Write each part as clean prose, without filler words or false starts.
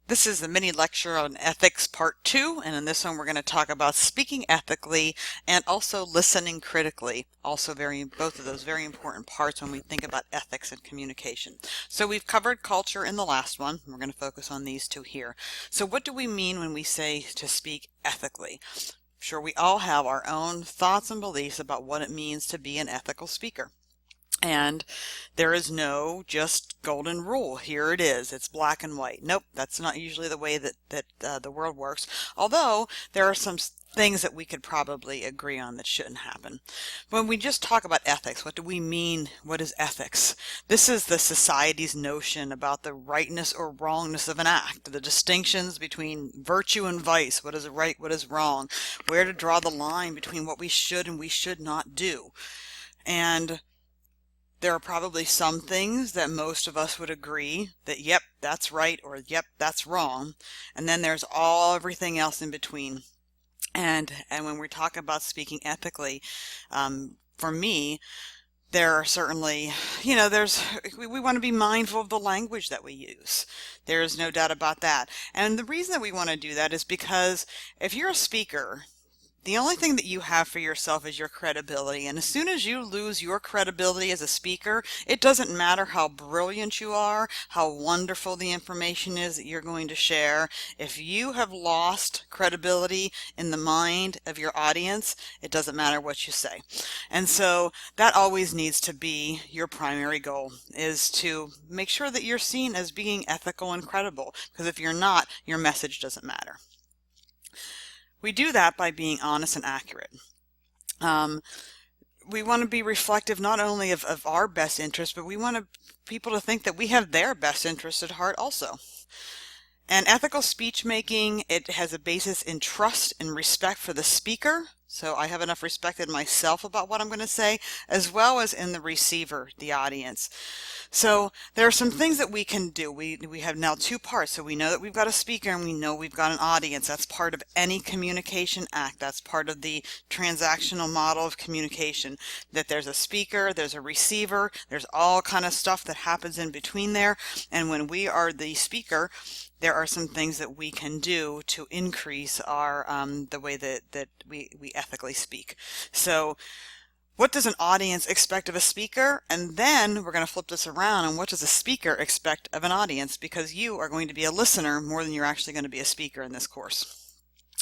This is the mini lecture on ethics part 2, and in this one we're going to talk about speaking ethically and also listening critically. Also both of those very important parts when we think about ethics and communication. So we've covered culture in the last one. We're going to focus on these two here. So what do we mean when we say to speak ethically? Sure, we all have our own thoughts and beliefs about what it means to be an ethical speaker. And there is no just golden rule. Here it is. It's black and white. Nope, that's not usually the way that the world works. Although there are some things that we could probably agree on that shouldn't happen. When we just talk about ethics, what do we mean? What is ethics? This is the society's notion about the rightness or wrongness of an act, the distinctions between virtue and vice, what is right, what is wrong, where to draw the line between what we should and we should not do. And there are probably some things that most of us would agree that, yep, that's right, or yep, that's wrong. And then there's everything else in between. And when we're talking about speaking ethically, for me, there are certainly, we want to be mindful of the language that we use. There is no doubt about that. And the reason that we want to do that is because if you're a speaker, the only thing that you have for yourself is your credibility. And as soon as you lose your credibility as a speaker, it doesn't matter how brilliant you are, how wonderful the information is that you're going to share. If you have lost credibility in the mind of your audience, it doesn't matter what you say. And so that always needs to be your primary goal, is to make sure that you're seen as being ethical and credible. Because if you're not, your message doesn't matter. We do that by being honest and accurate. We want to be reflective not only of our best interest, but we want people to think that we have their best interest at heart also. And ethical speech making, it has a basis in trust and respect for the speaker. So I have enough respect in myself about what I'm going to say, as well as in the receiver, the audience. So there are some things that we can do. We have now two parts. So we know that we've got a speaker and we know we've got an audience. That's part of any communication act. That's part of the transactional model of communication, that there's a speaker, there's a receiver, there's all kind of stuff that happens in between there. And when we are the speaker, there are some things that we can do to increase our the way that we ethically speak. So what does an audience expect of a speaker? And then we're going to flip this around, and what does a speaker expect of an audience? Because you are going to be a listener more than you're actually going to be a speaker in this course.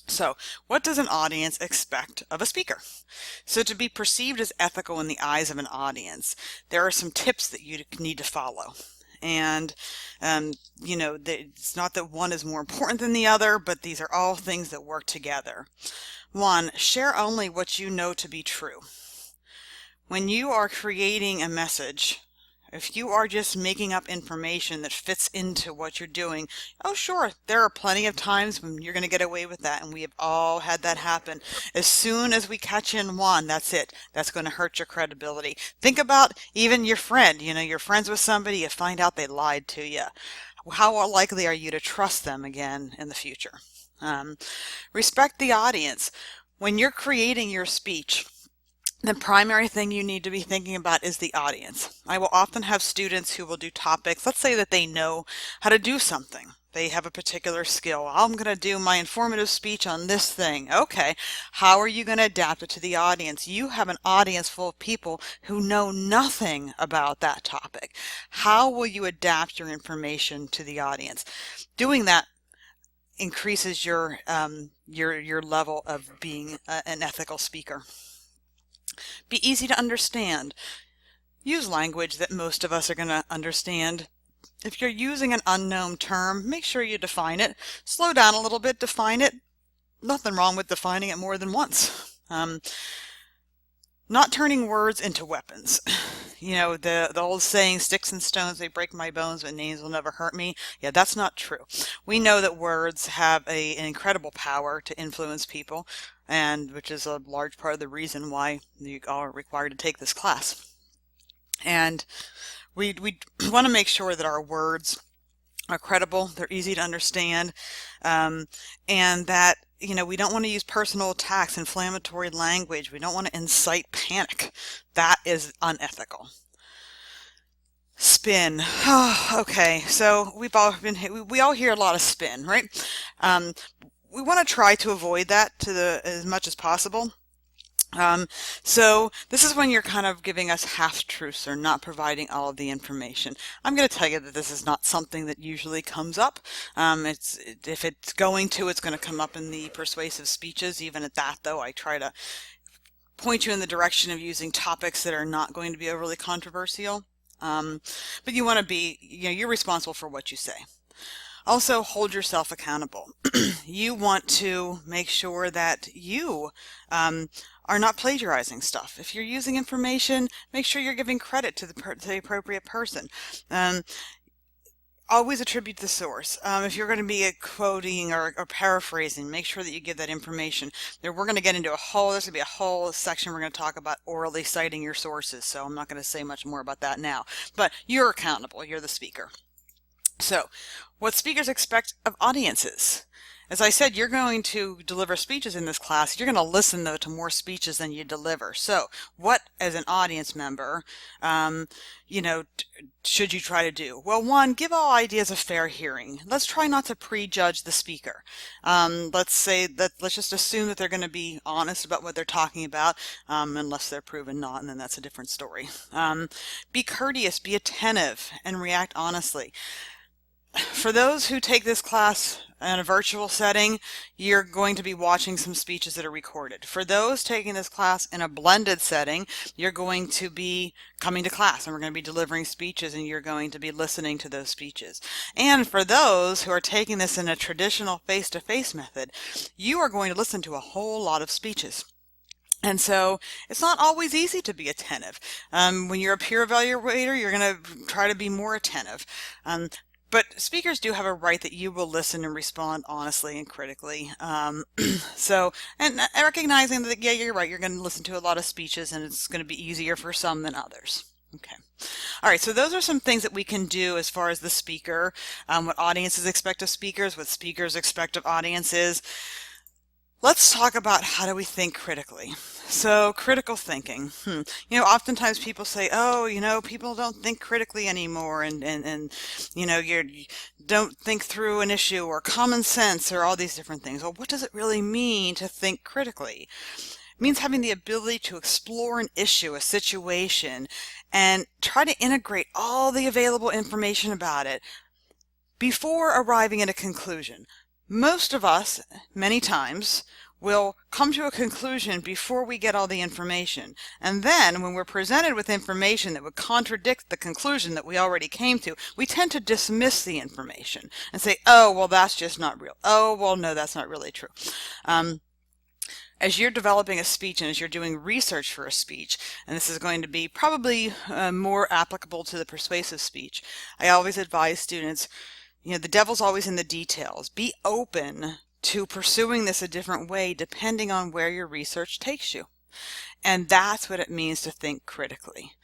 So what does an audience expect of a speaker? So to be perceived as ethical in the eyes of an audience, there are some tips that you need to follow. And it's not that one is more important than the other, but these are all things that work together. One, share only what you know to be true. When you are creating a message, if you are just making up information that fits into what you're doing, oh sure, there are plenty of times when you're going to get away with that, and we have all had that happen. As soon as we catch in one, that's it. That's going to hurt your credibility. Think about even your friend. You're friends with somebody, you find out they lied to you. How likely are you to trust them again in the future? Respect the audience. When you're creating your speech, the primary thing you need to be thinking about is the audience. I will often have students who will do topics. Let's say that they know how to do something. They have a particular skill. I'm going to do my informative speech on this thing. Okay, how are you going to adapt it to the audience? You have an audience full of people who know nothing about that topic. How will you adapt your information to the audience? Doing that increases your level of being an ethical speaker. Be easy to understand. Use language that most of us are going to understand. If you're using an unknown term, make sure you define it. Slow down a little bit, define it. Nothing wrong with defining it more than once. Not turning words into weapons. The old saying, sticks and stones may break my bones, but names will never hurt me. Yeah, that's not true. We know that words have an incredible power to influence people, and which is a large part of the reason why you are required to take this class. And we want to make sure that our words are credible, they're easy to understand, and that we don't want to use personal attacks, inflammatory language. We don't want to incite panic. That is unethical. Spin. Okay, so we all hear a lot of spin, right? Um, we want to try to avoid that as much as possible. Um, so this is when you're kind of giving us half-truths or not providing all of the information. I'm going to tell you that this is not something that usually comes up. If it's going to, it's going to come up in the persuasive speeches. Even at that, though, I try to point you in the direction of using topics that are not going to be overly controversial. But you want to be, you're responsible for what you say. Also, hold yourself accountable. You want to make sure that you are not plagiarizing stuff. If you're using information, make sure you're giving credit to the appropriate person. Always attribute the source. If you're going to be quoting or paraphrasing, make sure that you give that information. We're going to get into there's going to be a whole section we're going to talk about orally citing your sources, so I'm not going to say much more about that now. But you're accountable. You're the speaker. So, what speakers expect of audiences. As I said, you're going to deliver speeches in this class. You're going to listen, though, to more speeches than you deliver. So, what, as an audience member, should you try to do? Well, one, give all ideas a fair hearing. Let's try not to prejudge the speaker. Let's just assume that they're going to be honest about what they're talking about, unless they're proven not, and then that's a different story. Be courteous, be attentive, and react honestly. For those who take this class in a virtual setting, you're going to be watching some speeches that are recorded. For those taking this class in a blended setting, you're going to be coming to class and we're going to be delivering speeches and you're going to be listening to those speeches. And for those who are taking this in a traditional face-to-face method, you are going to listen to a whole lot of speeches. And so it's not always easy to be attentive. When you're a peer evaluator, you're going to try to be more attentive. But speakers do have a right that you will listen and respond honestly and critically. And recognizing that, yeah, you're right, you're going to listen to a lot of speeches and it's going to be easier for some than others. Okay. All right, so those are some things that we can do as far as the speaker, what audiences expect of speakers, what speakers expect of audiences. Let's talk about how do we think critically. So critical thinking. Oftentimes people say, oh, people don't think critically anymore and you don't think through an issue or common sense or all these different things. Well, what does it really mean to think critically? It means having the ability to explore an issue, a situation, and try to integrate all the available information about it before arriving at a conclusion. Most of us, many times, will come to a conclusion before we get all the information. And then, when we're presented with information that would contradict the conclusion that we already came to, we tend to dismiss the information and say, oh, well, that's just not real. Oh, well, no, that's not really true. As you're developing a speech and as you're doing research for a speech, and this is going to be probably more applicable to the persuasive speech, I always advise students, the devil's always in the details. Be open to pursuing this a different way depending on where your research takes you. And that's what it means to think critically.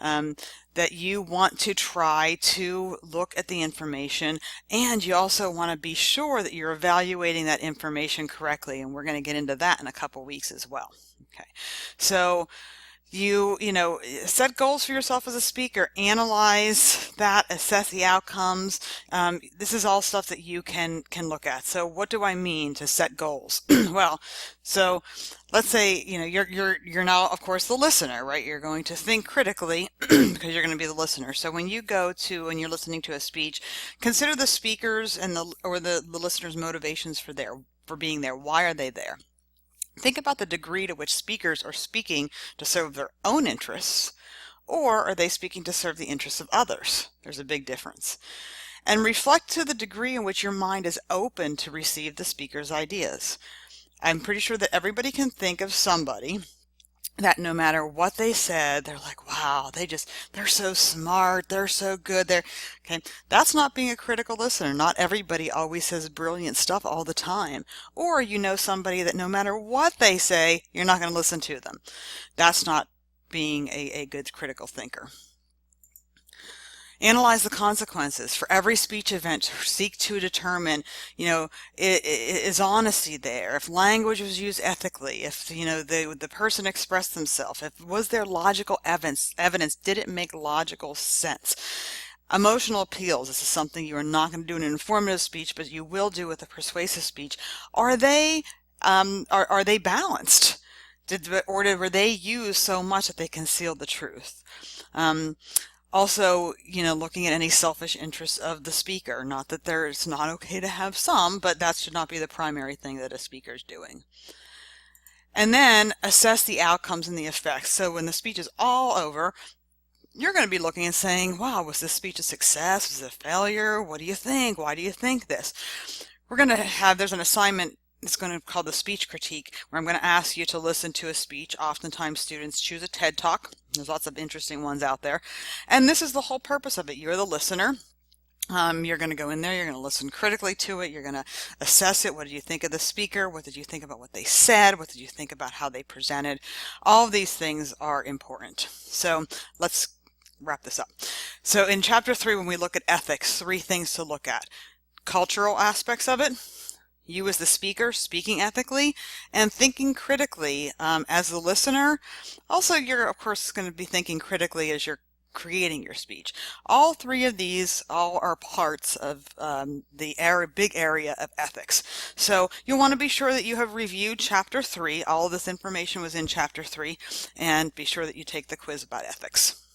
That you want to try to look at the information and you also want to be sure that you're evaluating that information correctly. And we're going to get into that in a couple weeks as well. Okay, so you set goals for yourself as a speaker, analyze that, assess the outcomes. This is all stuff that you can look at. So what do I mean to set goals? Well, so let's say you're now, of course, the listener, right? You're going to think critically because you're going to be the listener. So when you go to and you're listening to a speech, consider the speakers and the listeners' motivations for being there. Why are they there? Think about the degree to which speakers are speaking to serve their own interests, or are they speaking to serve the interests of others? There's a big difference. And reflect to the degree in which your mind is open to receive the speaker's ideas. I'm pretty sure that everybody can think of somebody that no matter what they said, they're like, wow, they're so smart, they're so good. Okay. That's not being a critical listener. Not everybody always says brilliant stuff all the time. Or somebody that no matter what they say, you're not going to listen to them. That's not being a good critical thinker. Analyze the consequences. For every speech event, seek to determine, is honesty there? If language was used ethically, if, the person expressed themselves, if was there logical evidence, did it make logical sense? Emotional appeals. This is something you are not going to do in an informative speech, but you will do with a persuasive speech. Are they balanced? Were they used so much that they concealed the truth? Also, looking at any selfish interests of the speaker. Not that it's not okay to have some, but that should not be the primary thing that a speaker is doing. And then assess the outcomes and the effects. So when the speech is all over, you're going to be looking and saying, wow, was this speech a success? Was it a failure? What do you think? Why do you think this? There's an assignment. It's going to be called the speech critique, where I'm going to ask you to listen to a speech. Oftentimes students choose a TED Talk. There's lots of interesting ones out there. And this is the whole purpose of it. You're the listener. You're going to go in there, you're going to listen critically to it, you're going to assess it. What did you think of the speaker? What did you think about what they said? What did you think about how they presented? All of these things are important. So let's wrap this up. So in chapter 3, when we look at ethics, 3 things to look at. Cultural aspects of it, you as the speaker speaking ethically, and thinking critically as the listener. Also, you're of course going to be thinking critically as you're creating your speech. All 3 of these are parts of the big area of ethics. So you'll want to be sure that you have reviewed chapter 3. All of this information was in chapter 3, and be sure that you take the quiz about ethics.